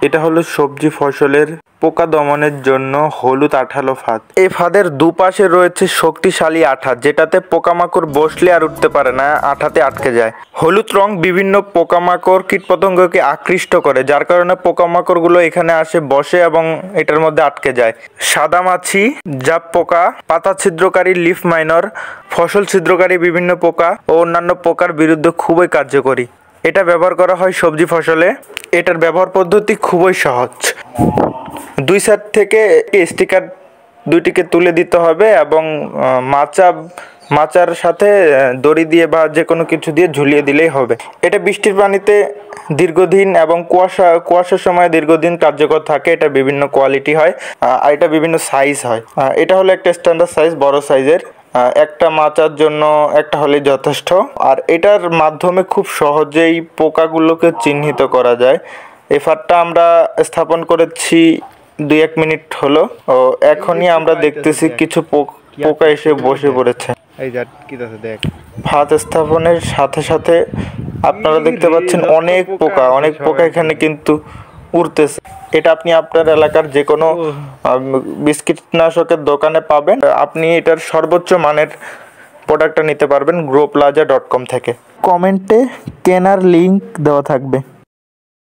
এটা হলো সবজি ফসলের পোকা দমনের জন্য হলুদ আঠালো ফাঁদ। এই ফাঁদের দুপাশে রয়েছে শক্তিশালী আঠা, যেটাতে পোকামাকড় বসলে আর উঠতে পারে না, আঠাতে আটকে যায়। হলুদ রং বিভিন্ন পোকামাকড় কীটপতঙ্গকে আকৃষ্ট করে, যার কারণে পোকামাকড়গুলো এখানে আসে, বসে এবং এটার মধ্যে আটকে যায়। সাদামাছি, জাপ পোকা, পাতা ছিদ্রকারী, লিফ মাইনর, ফসল ছিদ্রকারী বিভিন্ন পোকা ও অন্যান্য পোকার বিরুদ্ধে খুবই কার্যকরী। এটা ব্যবহার করা হয় সবজি ফসলে। এটার ব্যবহার পদ্ধতি খুবই সহজ। দুই সাইড থেকে স্টিকার দুইটিকে তুলে দিতে হবে এবং মাচার সাথে দড়ি দিয়ে বা যে কোনো কিছু দিয়ে ঝুলিয়ে দিলেই হবে। এটা বৃষ্টির পানিতে দীর্ঘদিন এবং কুয়াশার সময় দীর্ঘদিন কার্যকর থাকে। এটা বিভিন্ন কোয়ালিটি হয় আর এটা বিভিন্ন সাইজ হয়। এটা হলো একটা স্ট্যান্ডার্ড সাইজ, বড় সাইজের। একটা মাচার জন্য একটা হলেই যথেষ্ট। আর এটার মাধ্যমে খুব সহজেই পোকাগুলোকে চিহ্নিত করা যায়। এই ফাঁদটা আমরা স্থাপন করেছি 2-1 মিনিট হলো। ও এখনই আমরা দেখতেছি কিছু পোকা এসে বসে পড়েছে। এই যা কি আছে দেখ। ফাঁদ স্থাপনের সাথে সাথে আপনারা দেখতে পাচ্ছেন অনেক পোকা এখানে কিন্তু উড়তেছে। এটা আপনি আপনার এলাকার যে কোনো বিস্কিটনাশকের দোকানে পাবেন। আপনি এটার সর্বোচ্চ মানের প্রোডাক্টটা নিতে পারবেন growplaza.com থেকে। কমেন্টে কেনার লিংক দেওয়া থাকবে।